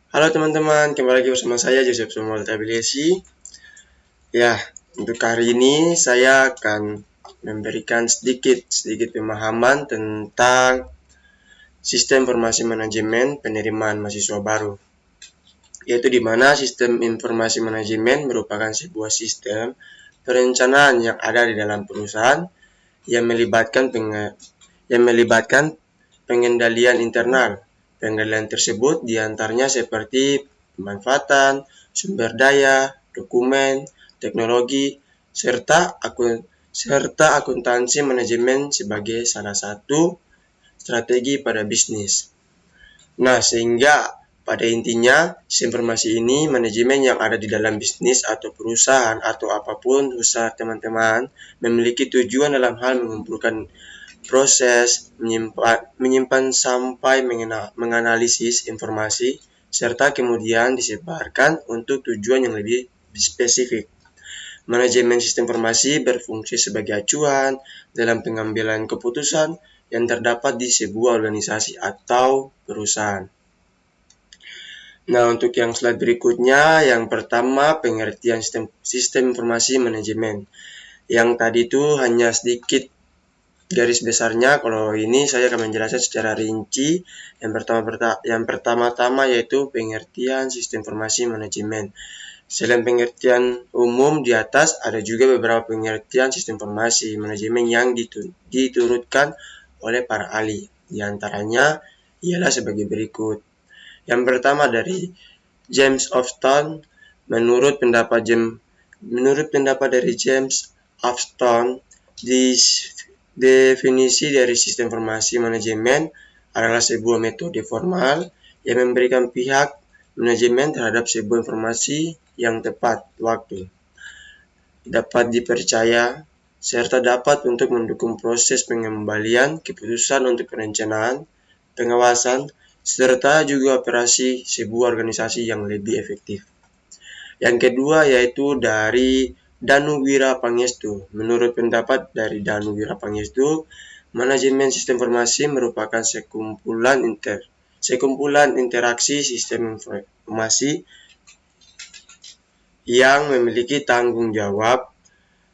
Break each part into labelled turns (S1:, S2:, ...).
S1: Halo teman-teman, kembali lagi bersama saya Joseph Samuel Tabiliasi. Ya, untuk hari ini saya akan memberikan sedikit pemahaman tentang sistem informasi manajemen penerimaan mahasiswa baru. Yaitu di mana sistem informasi manajemen merupakan sebuah sistem perencanaan yang ada di dalam perusahaan yang melibatkan pengendalian internal. Pengendalian tersebut diantaranya seperti pemanfaatan, sumber daya, dokumen, teknologi, serta akuntansi manajemen sebagai salah satu strategi pada bisnis. Nah, sehingga pada intinya, sistem informasi ini manajemen yang ada di dalam bisnis atau perusahaan atau apapun usaha teman-teman memiliki tujuan dalam hal mengumpulkan proses, menyimpan sampai menganalisis informasi, serta kemudian disebarkan untuk tujuan yang lebih spesifik. Manajemen sistem informasi berfungsi sebagai acuan dalam pengambilan keputusan yang terdapat di sebuah organisasi atau perusahaan. Nah, untuk yang slide berikutnya, yang pertama pengertian sistem informasi manajemen. Yang tadi itu hanya sedikit garis besarnya. Kalau ini saya akan menjelaskan secara rinci. Yang pertama-tama yaitu pengertian sistem informasi manajemen. Selain pengertian umum di atas, ada juga beberapa pengertian sistem informasi manajemen yang diturutkan oleh para ahli. Di antaranya ialah sebagai berikut. Yang pertama dari James Afton, menurut pendapat dari James Afton, definisi dari sistem informasi manajemen adalah sebuah metode formal yang memberikan pihak manajemen terhadap sebuah informasi yang tepat waktu, dapat dipercaya, serta dapat untuk mendukung proses pengembalian keputusan untuk perencanaan, pengawasan, serta juga operasi sebuah organisasi yang lebih efektif. Yang kedua yaitu dari Danuwira Pangestu. Menurut pendapat dari Danuwira Pangestu, manajemen sistem informasi merupakan sekumpulan interaksi sistem informasi yang memiliki tanggung jawab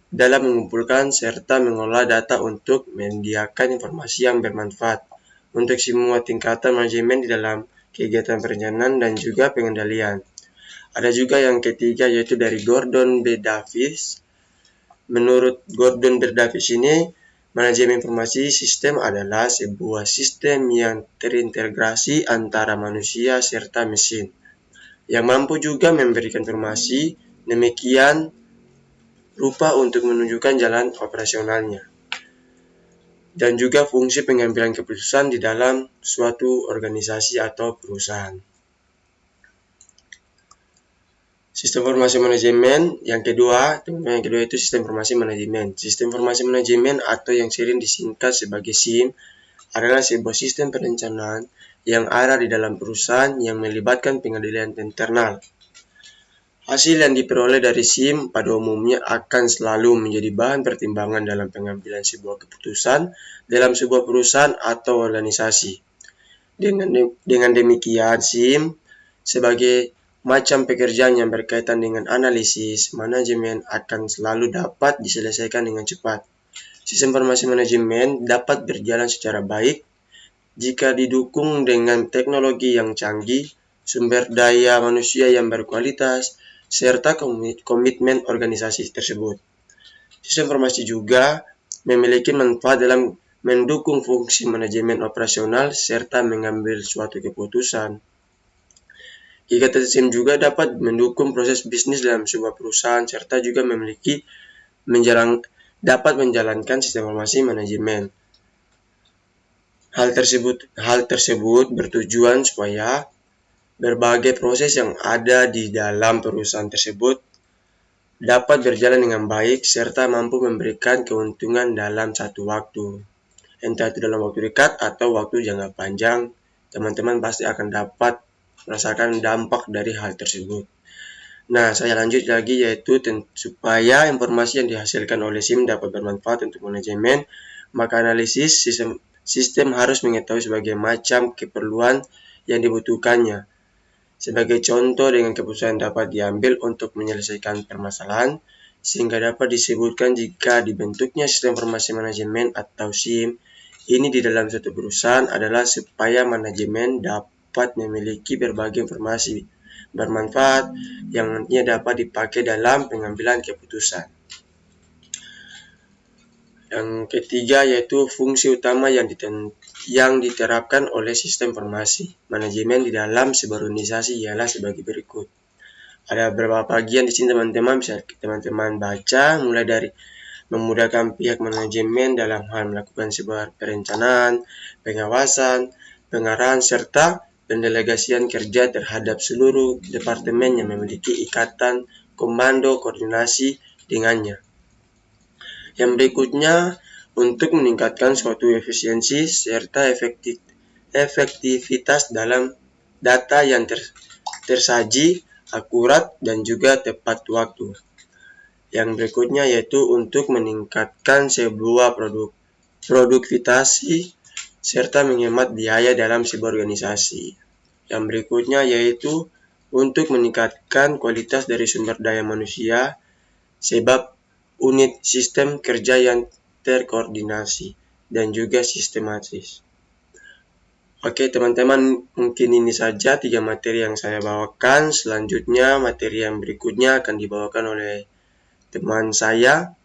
S1: dalam mengumpulkan serta mengolah data untuk menyediakan informasi yang bermanfaat untuk semua tingkatan manajemen di dalam kegiatan perencanaan dan juga pengendalian. Ada juga yang ketiga yaitu dari Gordon B. Davis. Menurut Gordon B. Davis ini, manajemen informasi sistem adalah sebuah sistem yang terintegrasi antara manusia serta mesin, yang mampu juga memberikan informasi demikian rupa untuk menunjukkan jalan operasionalnya dan juga fungsi pengambilan keputusan di dalam suatu organisasi atau perusahaan. Sistem informasi manajemen yang kedua itu sistem informasi manajemen. Sistem informasi manajemen atau yang sering disingkat sebagai SIM adalah sebuah sistem perencanaan yang ada di dalam perusahaan yang melibatkan pengendalian internal. Hasil yang diperoleh dari SIM pada umumnya akan selalu menjadi bahan pertimbangan dalam pengambilan sebuah keputusan dalam sebuah perusahaan atau organisasi. Dengan demikian, SIM sebagai macam pekerjaan yang berkaitan dengan analisis manajemen akan selalu dapat diselesaikan dengan cepat. Sistem informasi manajemen dapat berjalan secara baik jika didukung dengan teknologi yang canggih, sumber daya manusia yang berkualitas, serta komitmen organisasi tersebut. Sistem informasi juga memiliki manfaat dalam mendukung fungsi manajemen operasional serta mengambil suatu keputusan. Kegiatan SIM juga dapat mendukung proses bisnis dalam sebuah perusahaan serta juga dapat menjalankan sistem informasi manajemen. Hal tersebut bertujuan supaya berbagai proses yang ada di dalam perusahaan tersebut dapat berjalan dengan baik serta mampu memberikan keuntungan dalam satu waktu. Entah itu dalam waktu dekat atau waktu jangka panjang, teman-teman pasti akan dapat merasakan dampak dari hal tersebut. Nah, saya lanjut lagi yaitu supaya informasi yang dihasilkan oleh SIM dapat bermanfaat untuk manajemen, maka analisis sistem harus mengetahui sebagai macam keperluan yang dibutuhkannya. Sebagai contoh, dengan keputusan dapat diambil untuk menyelesaikan permasalahan, sehingga dapat disebutkan jika dibentuknya sistem informasi manajemen atau SIM ini di dalam suatu perusahaan adalah supaya manajemen dapat memiliki berbagai informasi bermanfaat yang nantinya dapat dipakai dalam pengambilan keputusan. Yang ketiga yaitu fungsi utama yang diterapkan oleh sistem informasi manajemen di dalam sebuah organisasi ialah sebagai berikut. Ada beberapa bagian di sini teman-teman bisa teman-teman baca, mulai dari memudahkan pihak manajemen dalam hal melakukan sebuah perencanaan, pengawasan, pengarahan, serta pendelegasian kerja terhadap seluruh departemen yang memiliki ikatan komando koordinasi dengannya. Yang berikutnya, untuk meningkatkan suatu efisiensi serta efektivitas dalam data yang tersaji, akurat, dan juga tepat waktu. Yang berikutnya yaitu untuk meningkatkan sebuah produktivitas serta menghemat biaya dalam sebuah organisasi. Yang berikutnya yaitu untuk meningkatkan kualitas dari sumber daya manusia sebab unit sistem kerja yang terkoordinasi dan juga sistematis. Oke teman-teman, mungkin ini saja 3 materi yang saya bawakan. Selanjutnya materi yang berikutnya akan dibawakan oleh teman saya